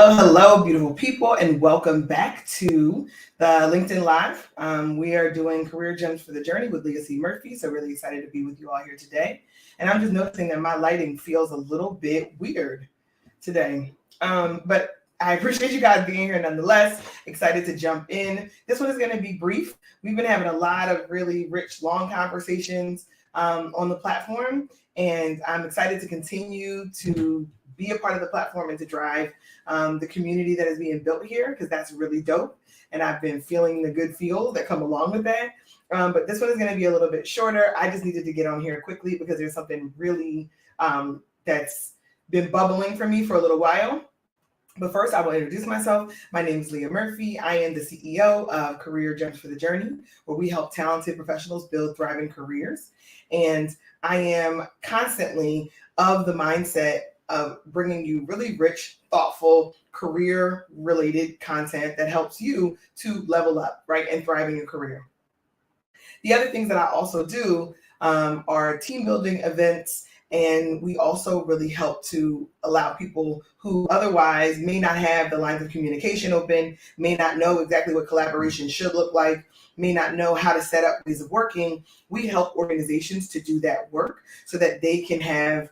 Hello, beautiful people, and welcome back to the LinkedIn Live. We are doing Career Gems for the Journey with Leah Murphy, so really excited to be with you all here today. And I'm just noticing that my lighting feels a little bit weird today, but I appreciate you guys being here nonetheless. Excited to jump in. This one is going to be brief. We've been having a lot of really rich, long conversations on the platform, and I'm excited to continue to be a part of the platform and to drive the community that is being built here, because that's really dope. And I've been feeling the good feels that come along with that. But this one is going to be a little bit shorter. I just needed to get on here quickly because there's something really that's been bubbling for me for a little while. But first, I will introduce myself. My name is Leah Murphy. I am the CEO of Career Gems for the Journey, where we help talented professionals build thriving careers. And I am constantly of the mindset of bringing you really rich, thoughtful, career-related content that helps you to level up, right, and thrive in your career. The other things that I also do are team building events, and we also really help to allow people who otherwise may not have the lines of communication open, may not know exactly what collaboration should look like, may not know how to set up ways of working. We help organizations to do that work so that they can have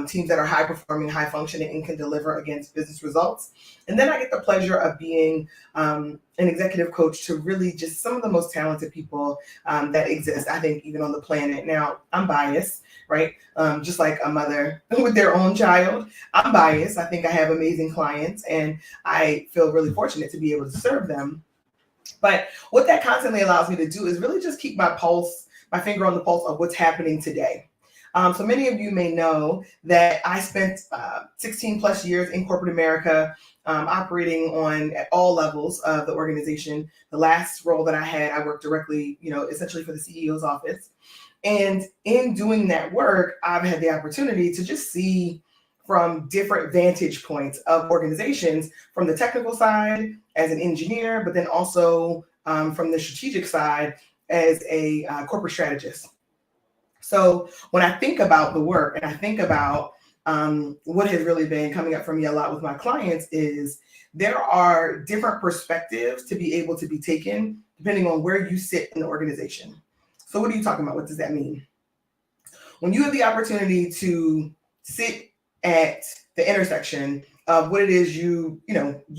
teams that are high performing, high functioning, and can deliver against business results. And then I get the pleasure of being an executive coach to really just some of the most talented people that exist, I think, even on the planet. Now, I'm biased, right? Just like a mother with their own child, I'm biased. I think I have amazing clients, and I feel really fortunate to be able to serve them. But what that constantly allows me to do is really just keep my finger on the pulse of what's happening today. So many of you may know that I spent 16 plus years in corporate America, operating at all levels of the organization. The last role that I had, I worked directly, essentially for the CEO's office. And in doing that work, I've had the opportunity to just see from different vantage points of organizations, from the technical side as an engineer, but then also from the strategic side as a corporate strategist. So when I think about the work and I think about what has really been coming up for me a lot with my clients is there are different perspectives to be able to be taken depending on where you sit in the organization. So what are you talking about? What does that mean? When you have the opportunity to sit at the intersection of what it is you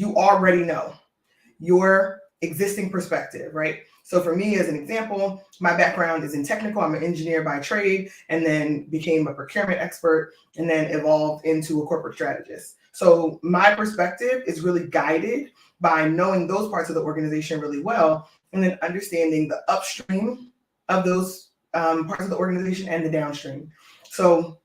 already know, your existing perspective, right? So for me, as an example, my background is in technical. I'm an engineer by trade, and then became a procurement expert, and then evolved into a corporate strategist. So my perspective is really guided by knowing those parts of the organization really well, and then understanding the upstream of those parts of the organization and the downstream. So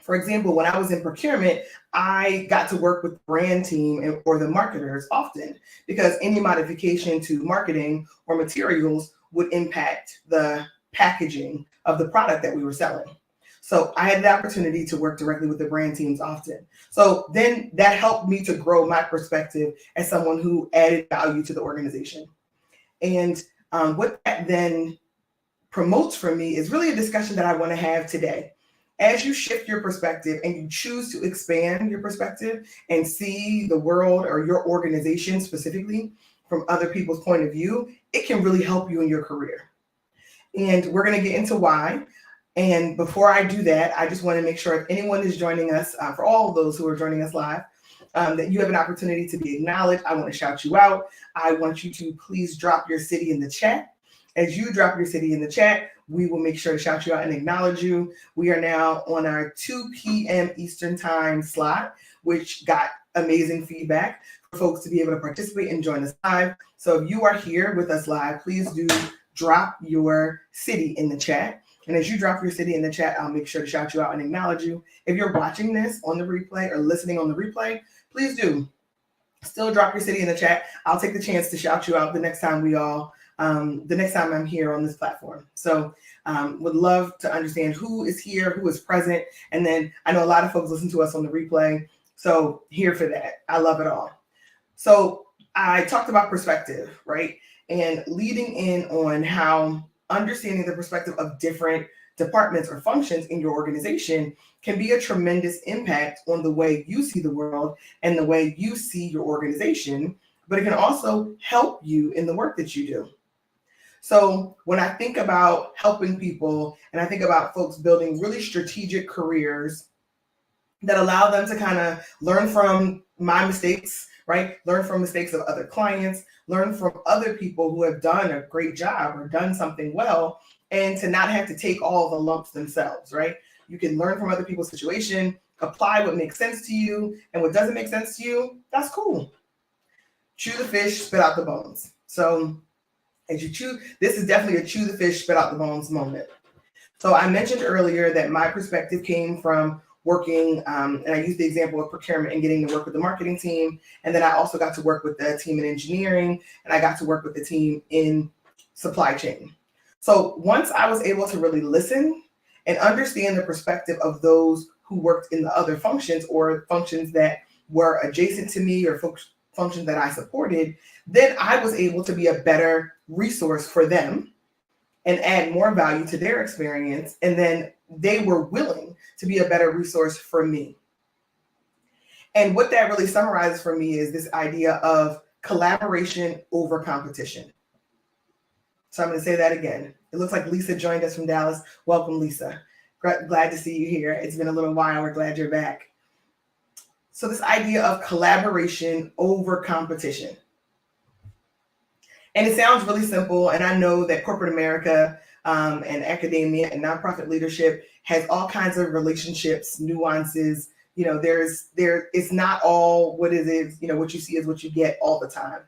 for example, when I was in procurement, I got to work with the brand team or the marketers often, because any modification to marketing or materials would impact the packaging of the product that we were selling. So I had the opportunity to work directly with the brand teams often. So then that helped me to grow my perspective as someone who added value to the organization. And what that then promotes for me is really a discussion that I want to have today. As you shift your perspective and you choose to expand your perspective and see the world or your organization specifically from other people's point of view, it can really help you in your career. And we're going to get into why. And before I do that, I just want to make sure if anyone is joining us, for all of those who are joining us live, that you have an opportunity to be acknowledged. I want to shout you out. I want you to please drop your city in the chat. As you drop your city in the chat, we will make sure to shout you out and acknowledge you. We are now on our 2 p.m. Eastern time slot, which got amazing feedback for folks to be able to participate and join us live. So if you are here with us live, please do drop your city in the chat. And as you drop your city in the chat, I'll make sure to shout you out and acknowledge you. If you're watching this on the replay or listening on the replay, please do still drop your city in the chat. I'll take the chance to shout you out the next time the next time I'm here on this platform. So would love to understand who is here, who is present. And then I know a lot of folks listen to us on the replay. So here for that. I love it all. So I talked about perspective, right? And leading in on how understanding the perspective of different departments or functions in your organization can be a tremendous impact on the way you see the world and the way you see your organization, but it can also help you in the work that you do. So when I think about helping people and I think about folks building really strategic careers that allow them to kind of learn from my mistakes, right? Learn from mistakes of other clients, learn from other people who have done a great job or done something well, and to not have to take all the lumps themselves, right? You can learn from other people's situation, apply what makes sense to you, and what doesn't make sense to you, that's cool. Chew the fish, spit out the bones. So as you chew, this is definitely a chew the fish, spit out the bones moment. So I mentioned earlier that my perspective came from working, and I used the example of procurement and getting to work with the marketing team. And then I also got to work with the team in engineering, and I got to work with the team in supply chain. So once I was able to really listen and understand the perspective of those who worked in the other functions or functions that were adjacent to me or functions that I supported, then I was able to be a better resource for them and add more value to their experience. And then they were willing to be a better resource for me. And what that really summarizes for me is this idea of collaboration over competition. So I'm going to say that again. It looks like Lisa joined us from Dallas. Welcome, Lisa. Glad to see you here. It's been a little while. We're glad you're back. So this idea of collaboration over competition. And it sounds really simple. And I know that corporate America and academia and nonprofit leadership has all kinds of relationships, nuances. You know, it's not all what it is, you know, what you see is what you get all the time.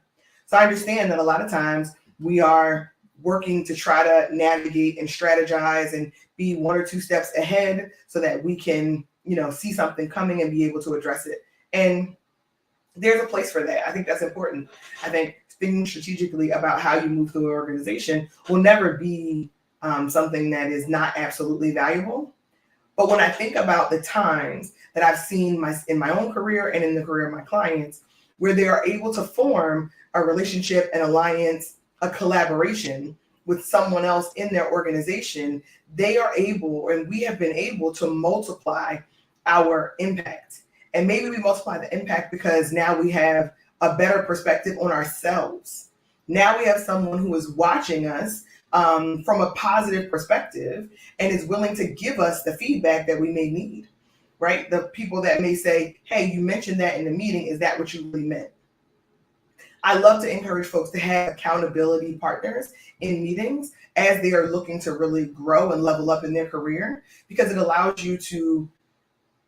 So I understand that a lot of times we are working to try to navigate and strategize and be one or two steps ahead so that we can, you know, see something coming and be able to address it. And there's a place for that. I think that's important. I think thinking strategically about how you move through an organization will never be something that is not absolutely valuable. But when I think about the times that I've seen in my own career and in the career of my clients, where they are able to form a relationship, an alliance, a collaboration with someone else in their organization, they are able, and we have been able to multiply our impact. And maybe we multiply the impact because now we have a better perspective on ourselves. Now we have someone who is watching us from a positive perspective and is willing to give us the feedback that we may need, right? The people that may say, hey, you mentioned that in the meeting. Is that what you really meant? I love to encourage folks to have accountability partners in meetings as they are looking to really grow and level up in their career, because it allows you to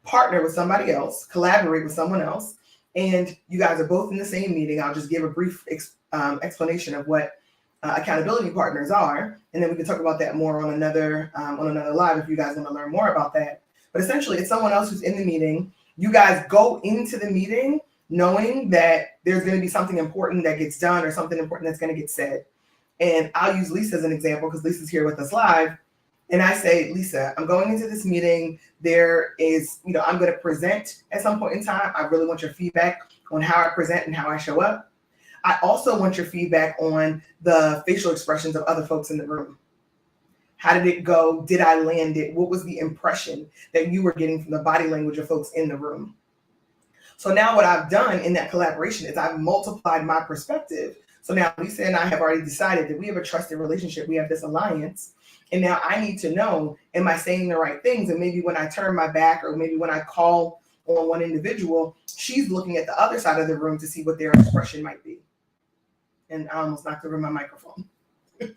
partner with somebody else, collaborate with someone else, and you guys are both in the same meeting. I'll just give a brief explanation of what accountability partners are, and then we can talk about that more on another live if you guys want to learn more about that. But essentially, it's someone else who's in the meeting. You guys go into the meeting knowing that there's going to be something important that gets done or something important that's going to get said. And I'll use Lisa as an example because Lisa's here with us live. And I say, Lisa, I'm going into this meeting. There is, you know, I'm going to present at some point in time. I really want your feedback on how I present and how I show up. I also want your feedback on the facial expressions of other folks in the room. How did it go? Did I land it? What was the impression that you were getting from the body language of folks in the room? So now what I've done in that collaboration is I've multiplied my perspective. So now Lisa and I have already decided that we have a trusted relationship. We have this alliance. And now I need to know, am I saying the right things? And maybe when I turn my back or maybe when I call on one individual, she's looking at the other side of the room to see what their expression might be. And I almost knocked over my microphone. This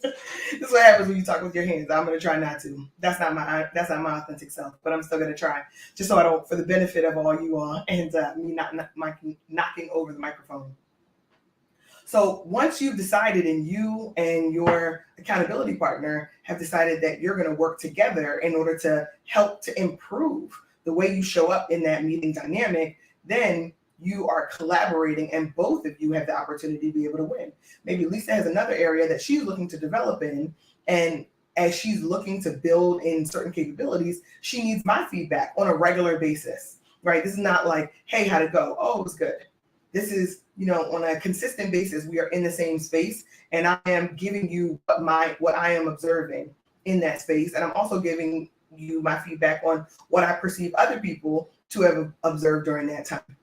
is what happens when you talk with your hands. I'm going to try not to. That's not my authentic self, but I'm still going to try, just so I don't, for the benefit of all you all, and me not knocking over the microphone. So once you've decided, and you and your accountability partner have decided that you're going to work together in order to help to improve the way you show up in that meeting dynamic, then you are collaborating and both of you have the opportunity to be able to win. Maybe Lisa has another area that she's looking to develop in, and as she's looking to build in certain capabilities, she needs my feedback on a regular basis, right? This is not like, hey, how'd it go? Oh, it was good. This is, you know, on a consistent basis, we are in the same space, and I am giving you what I am observing in that space. And I'm also giving you my feedback on what I perceive other people to have observed during that time.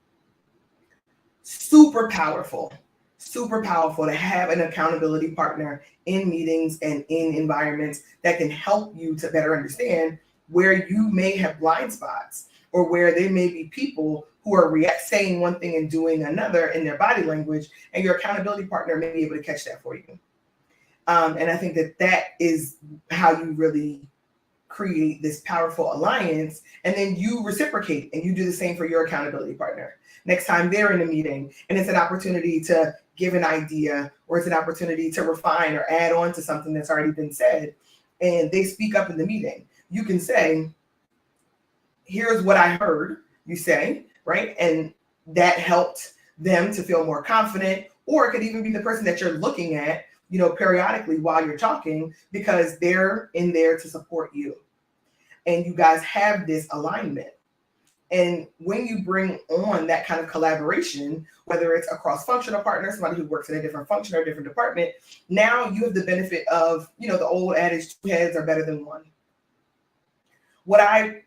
Super powerful to have an accountability partner in meetings and in environments that can help you to better understand where you may have blind spots, or where there may be people who are saying one thing and doing another in their body language, and your accountability partner may be able to catch that for you. And I think that is how you really create this powerful alliance, and then you reciprocate and you do the same for your accountability partner. Next time they're in a meeting and it's an opportunity to give an idea, or it's an opportunity to refine or add on to something that's already been said, and they speak up in the meeting, you can say, here's what I heard you say, right? And that helped them to feel more confident. Or it could even be the person that you're looking at, periodically while you're talking, because they're in there to support you. And you guys have this alignment. And when you bring on that kind of collaboration, whether it's a cross-functional partner, somebody who works in a different function or a different department, now you have the benefit of, the old adage, two heads are better than one. What I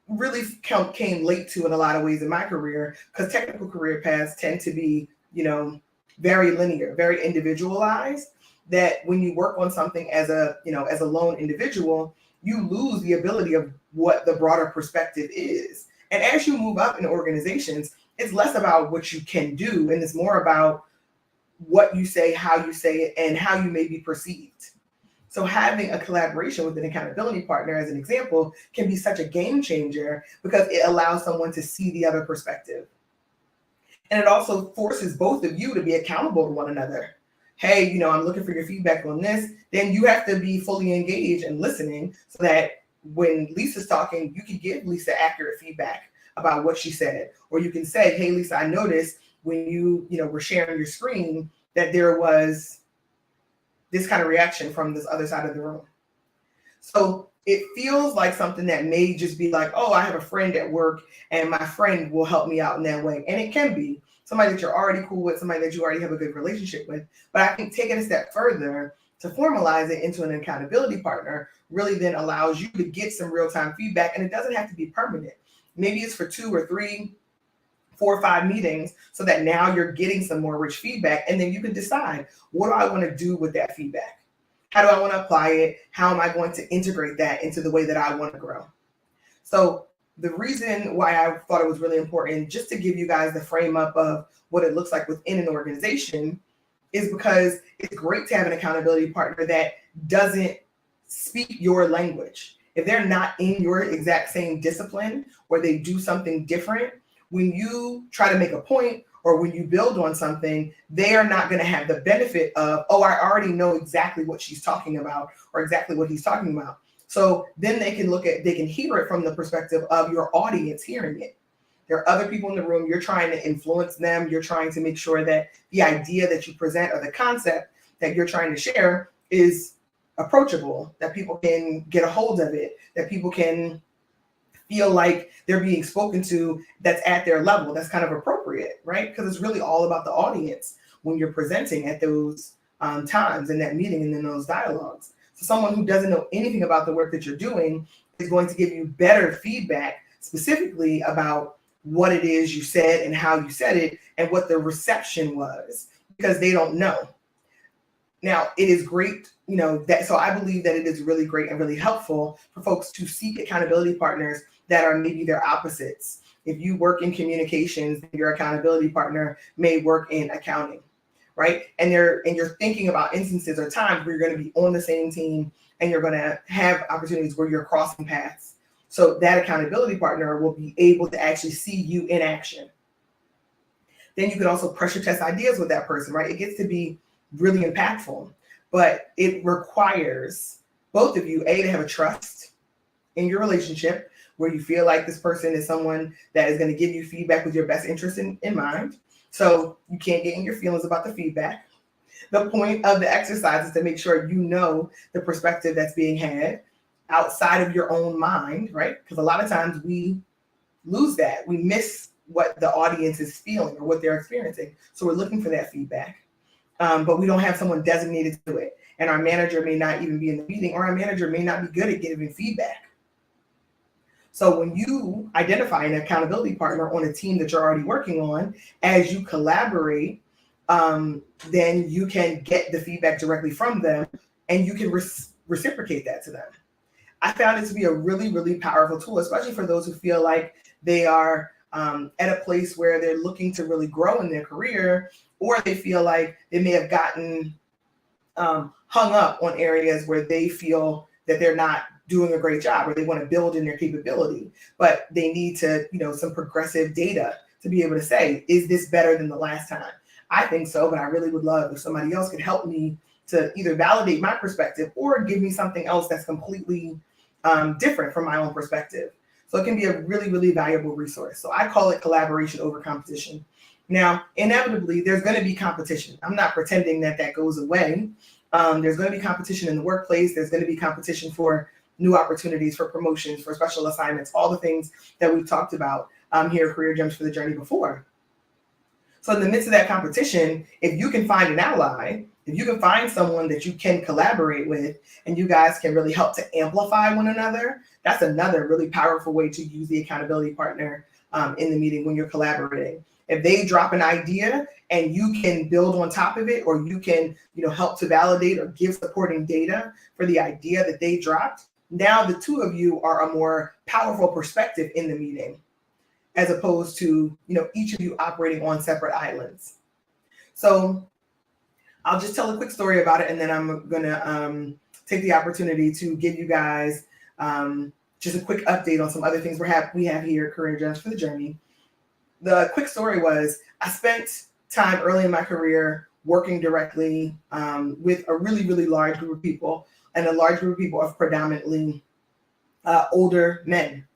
really came late to in a lot of ways in my career, because technical career paths tend to be, very linear, very individualized, that when you work on something as a lone individual, you lose the ability of what the broader perspective is. And as you move up in organizations, it's less about what you can do, and it's more about what you say, how you say it, and how you may be perceived. So having a collaboration with an accountability partner, as an example, can be such a game changer, because it allows someone to see the other perspective. And it also forces both of you to be accountable to one another. Hey, I'm looking for your feedback on this. Then you have to be fully engaged and listening, so that when Lisa's talking, you can give Lisa accurate feedback about what she said. Or you can say, hey, Lisa, I noticed when you were sharing your screen that there was this kind of reaction from this other side of the room. So it feels like something that may just be like, oh, I have a friend at work and my friend will help me out in that way. And it can be somebody that you're already cool with, somebody that you already have a good relationship with. But I think taking a step further to formalize it into an accountability partner really then allows you to get some real-time feedback. And it doesn't have to be permanent. Maybe it's for 2 or 3, 4 or 5 meetings, so that now you're getting some more rich feedback. And then you can decide, what do I want to do with that feedback? How do I want to apply it? How am I going to integrate that into the way that I want to grow? So the reason why I thought it was really important, just to give you guys the frame up of what it looks like within an organization, is because it's great to have an accountability partner that doesn't speak your language. If they're not in your exact same discipline, or they do something different, when you try to make a point or when you build on something, they are not going to have the benefit of, oh, I already know exactly what she's talking about or exactly what he's talking about. So then they can hear it from the perspective of your audience hearing it. There are other people in the room. You're trying to influence them. You're trying to make sure that the idea that you present or the concept that you're trying to share is approachable, that people can get a hold of it, that people can feel like they're being spoken to, that's at their level, that's kind of appropriate, right? Because it's really all about the audience when you're presenting at those times in that meeting and in those dialogues. So someone who doesn't know anything about the work that you're doing is going to give you better feedback specifically about what it is you said and how you said it and what the reception was, because they don't know. Now, it is great, so I believe that it is really great and really helpful for folks to seek accountability partners that are maybe their opposites. If you work in communications, your accountability partner may work in accounting, right? And you're thinking about instances or times where you're going to be on the same team and you're going to have opportunities where you're crossing paths. So that accountability partner will be able to actually see you in action. Then you can also pressure test ideas with that person, right? It gets to be really impactful, but it requires both of you, to have a trust in your relationship, where you feel like this person is someone that is going to give you feedback with your best interest in mind. So you can't get in your feelings about the feedback. The point of the exercise is to make sure you know the perspective that's being had outside of your own mind, right? Because a lot of times we lose that. We miss what the audience is feeling or what they're experiencing. So we're looking for that feedback. but we don't have someone designated to do it. And our manager may not even be in the meeting, or our manager may not be good at giving feedback. So when you identify an accountability partner on a team that you're already working on, as you collaborate, then you can get the feedback directly from them, and you can reciprocate that to them. I found it to be a really, really powerful tool, especially for those who feel like they are at a place where they're looking to really grow in their career, or they feel like they may have gotten hung up on areas where they feel that they're not doing a great job, or they want to build in their capability, but they need to, some progressive data to be able to say, is this better than the last time? I think so, but I really would love if somebody else could help me to either validate my perspective or give me something else that's completely different from my own perspective. So it can be a really, really valuable resource. So I call it collaboration over competition. Now, inevitably, there's going to be competition. I'm not pretending that that goes away. There's going to be competition in the workplace. There's going to be competition for new opportunities, for promotions, for special assignments, all the things that we've talked about here at Career Gems for the Journey before. So in the midst of that competition, if you can find an ally, if you can find someone that you can collaborate with, and you guys can really help to amplify one another, that's another really powerful way to use the accountability partner in the meeting when you're collaborating. If they drop an idea and you can build on top of it, or you can, help to validate or give supporting data for the idea that they dropped, now the two of you are a more powerful perspective in the meeting, as opposed to, each of you operating on separate islands. So I'll just tell a quick story about it, and then I'm going to take the opportunity to give you guys just a quick update on some other things we have here at Career Gems for the Journey. The quick story was, I spent time early in my career working directly with a really, really large group of people, and a large group of people of predominantly older men.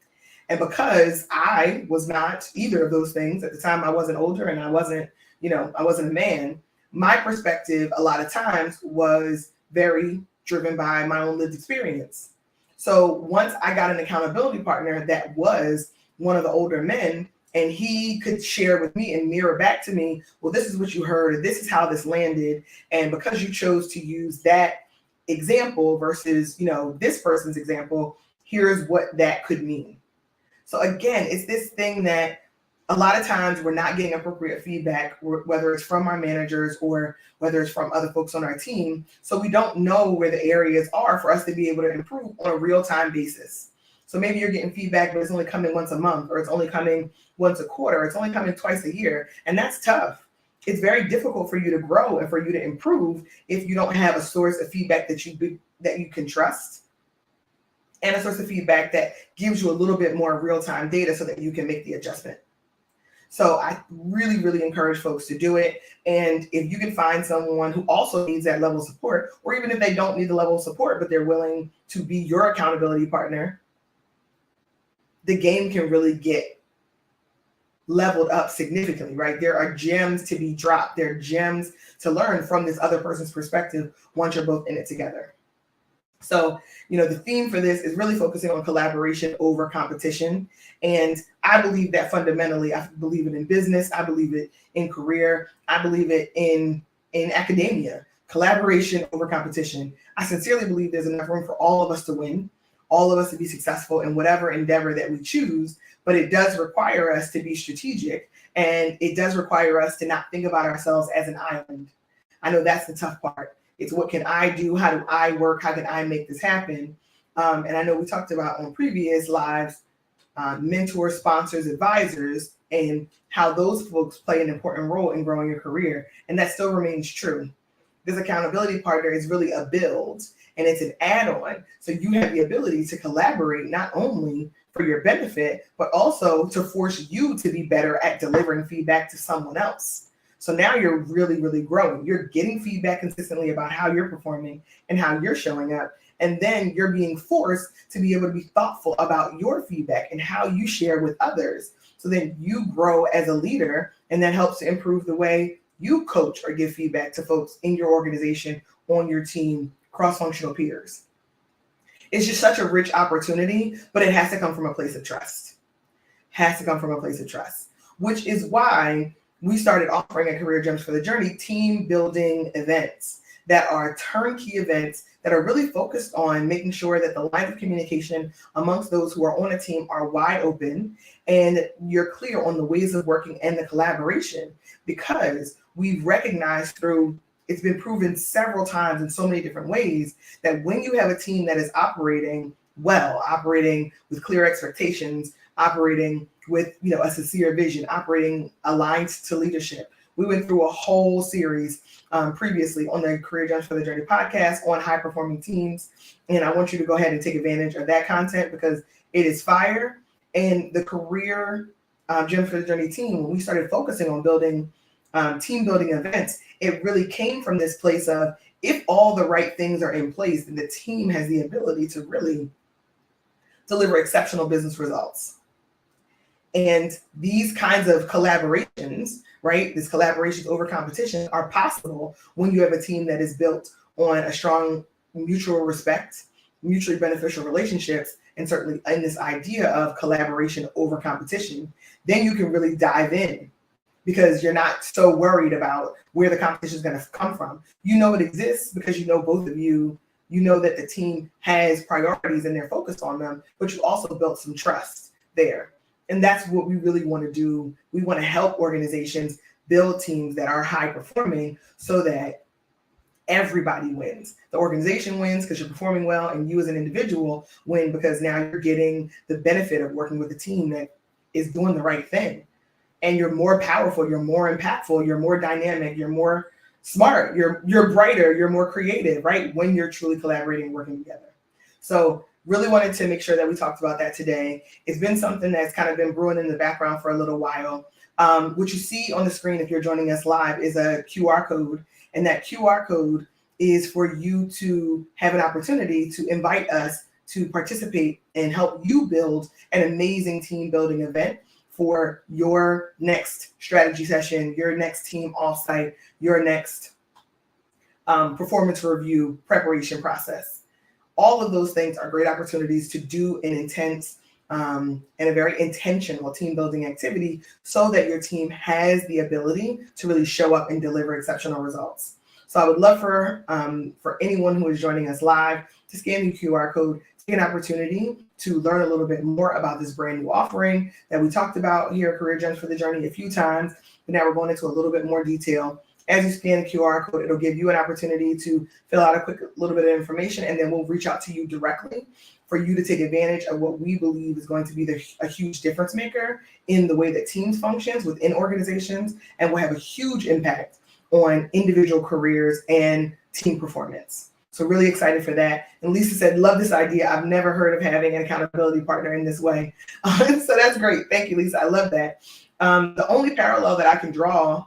And because I was not either of those things at the time, I wasn't older and I wasn't a man. My perspective a lot of times was very driven by my own lived experience. So once I got an accountability partner that was one of the older men, and he could share with me and mirror back to me, well, this is what you heard, this is how this landed, and because you chose to use that example versus, this person's example, here's what that could mean. So again, it's this thing that a lot of times we're not getting appropriate feedback, whether it's from our managers or whether it's from other folks on our team. So we don't know where the areas are for us to be able to improve on a real-time basis. So maybe you're getting feedback, but it's only coming once a month, or it's only coming once a quarter, or it's only coming twice a year. And that's tough. It's very difficult for you to grow and for you to improve if you don't have a source of feedback that you can trust, and a source of feedback that gives you a little bit more real-time data so that you can make the adjustment. So I really, really encourage folks to do it. And if you can find someone who also needs that level of support, or even if they don't need the level of support, but they're willing to be your accountability partner, the game can really get leveled up significantly, right? There are gems to be dropped. There are gems to learn from this other person's perspective once you're both in it together. So, the theme for this is really focusing on collaboration over competition. And I believe that fundamentally, I believe it in business, I believe it in career, I believe it in academia, collaboration over competition. I sincerely believe there's enough room for all of us to win, all of us to be successful in whatever endeavor that we choose, but it does require us to be strategic, and it does require us to not think about ourselves as an island. I know that's the tough part. It's what can I do? How do I work? How can I make this happen? And I know we talked about on previous lives, mentors, sponsors, advisors, and how those folks play an important role in growing your career. And that still remains true. This accountability partner is really a build, and it's an add-on. So you have the ability to collaborate not only for your benefit, but also to force you to be better at delivering feedback to someone else. So now you're really, really growing. You're getting feedback consistently about how you're performing and how you're showing up. And then you're being forced to be able to be thoughtful about your feedback and how you share with others. So then you grow as a leader, and that helps to improve the way you coach or give feedback to folks in your organization, on your team, cross-functional peers. It's just such a rich opportunity, but it has to come from a place of trust. Has to come from a place of trust, which is why we started offering at Career Gems for the Journey team building events that are turnkey events that are really focused on making sure that the lines of communication amongst those who are on a team are wide open and you're clear on the ways of working and the collaboration, because we've recognized through it's been proven several times in so many different ways that when you have a team that is operating well, operating with clear expectations, operating with a sincere vision, operating aligned to leadership. We went through a whole series previously on the Career Gems for the Journey podcast on high performing teams, and I want you to go ahead and take advantage of that content because it is fire. And the Career Gems for the Journey team, when we started focusing on building team building events, it really came from this place of if all the right things are in place, then the team has the ability to really deliver exceptional business results. And these kinds of collaborations, right? These collaborations over competition are possible when you have a team that is built on a strong mutual respect, mutually beneficial relationships, and certainly in this idea of collaboration over competition. Then you can really dive in because you're not so worried about where the competition is going to come from. You know it exists because you know both of you. You know that the team has priorities and they're focused on them, but you also built some trust there. And that's what we really want to do. We want to help organizations build teams that are high performing so that everybody wins. The organization wins because you're performing well, and you as an individual win because now you're getting the benefit of working with a team that is doing the right thing. And you're more powerful, you're more impactful, you're more dynamic, you're more smart, you're brighter, you're more creative, right? When you're truly collaborating and working together. So really wanted to make sure that we talked about that today. It's been something that's kind of been brewing in the background for a little while. What you see on the screen if you're joining us live is a QR code, and that QR code is for you to have an opportunity to invite us to participate and help you build an amazing team building event for your next strategy session, your next team offsite, your next performance review preparation process. All of those things are great opportunities to do an intense and a very intentional team building activity so that your team has the ability to really show up and deliver exceptional results. So I would love for anyone who is joining us live to scan the QR code, take an opportunity to learn a little bit more about this brand new offering that we talked about here at Career Gems for the Journey a few times, but now we're going into a little bit more detail. As you scan the QR code, it'll give you an opportunity to fill out a quick little bit of information, and then we'll reach out to you directly for you to take advantage of what we believe is going to be a huge difference maker in the way that teams functions within organizations, and will have a huge impact on individual careers and team performance. So really excited for that. And Lisa said, love this idea. I've never heard of having an accountability partner in this way. So that's great. Thank you, Lisa. I love that. The only parallel that I can draw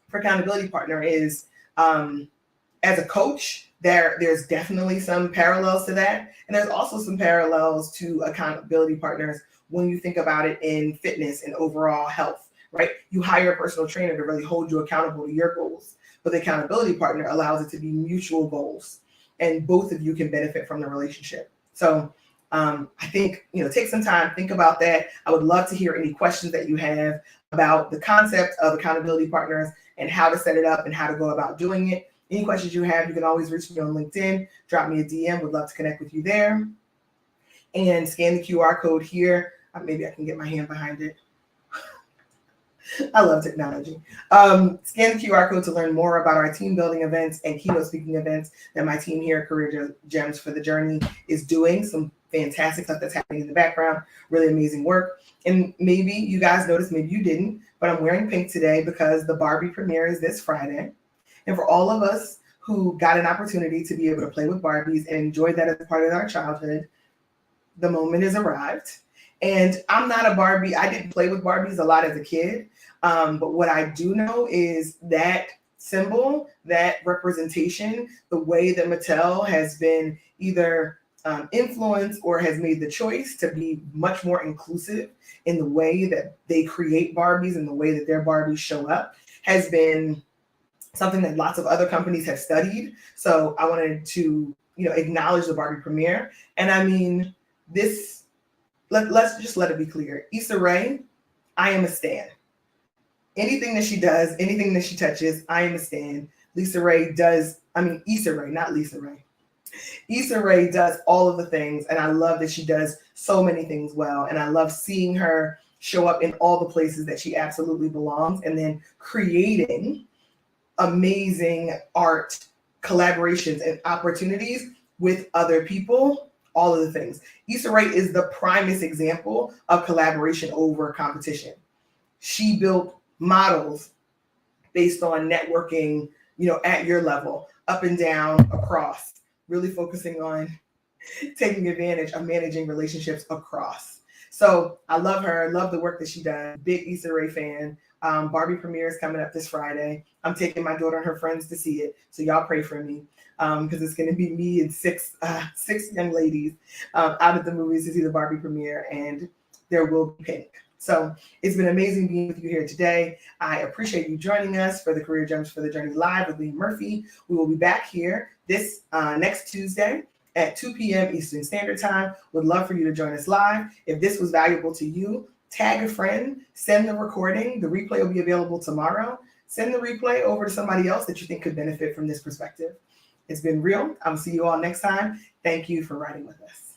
for accountability partner is as a coach, there's definitely some parallels to that. And there's also some parallels to accountability partners when you think about it in fitness and overall health, right? You hire a personal trainer to really hold you accountable to your goals, but the accountability partner allows it to be mutual goals, and both of you can benefit from the relationship. So I think, take some time, think about that. I would love to hear any questions that you have about the concept of accountability partners and how to set it up and how to go about doing it. Any questions you have, you can always reach me on LinkedIn, drop me a DM. Would love to connect with you there. And scan the QR code here. Maybe I can get my hand behind it. I love technology. Scan the QR code to learn more about our team building events and keynote speaking events that my team here at Career Gems for the Journey is doing. Some fantastic stuff that's happening in the background, really amazing work. And maybe you guys noticed, maybe you didn't, but I'm wearing pink today because the Barbie premiere is this Friday. And for all of us who got an opportunity to be able to play with Barbies and enjoy that as part of our childhood, the moment has arrived. And I'm not a Barbie. I didn't play with Barbies a lot as a kid. But what I do know is that symbol, that representation, the way that Mattel has been either influenced or has made the choice to be much more inclusive in the way that they create Barbies and the way that their Barbies show up has been something that lots of other companies have studied. So I wanted to, acknowledge the Barbie premiere. And I mean, let's just let it be clear. Issa Rae, I am a stan. anything that she does, anything that she touches, I am a stan. Issa Rae, not Lisa Ray. Issa Rae does all of the things, and I love that she does so many things well. And I love seeing her show up in all the places that she absolutely belongs, and then creating amazing art collaborations and opportunities with other people. All of the things. Issa Rae is the primest example of collaboration over competition. She built models based on networking, at your level, up and down, across, really focusing on taking advantage of managing relationships across. So I love her, love the work that she does. Big Issa Rae fan. Barbie premiere is coming up this Friday. I'm taking my daughter and her friends to see it, so y'all pray for me because it's going to be me and six young ladies out at the movies to see the Barbie premiere, and there will be pink. So it's been amazing being with you here today. I appreciate you joining us for the Career Gems for the Journey Live with Leah Murphy. We will be back here this next Tuesday at 2 p.m. Eastern Standard Time. Would love for you to join us live. If this was valuable to you, tag a friend, send the recording. The replay will be available tomorrow. Send the replay over to somebody else that you think could benefit from this perspective. It's been real. I'll see you all next time. Thank you for riding with us.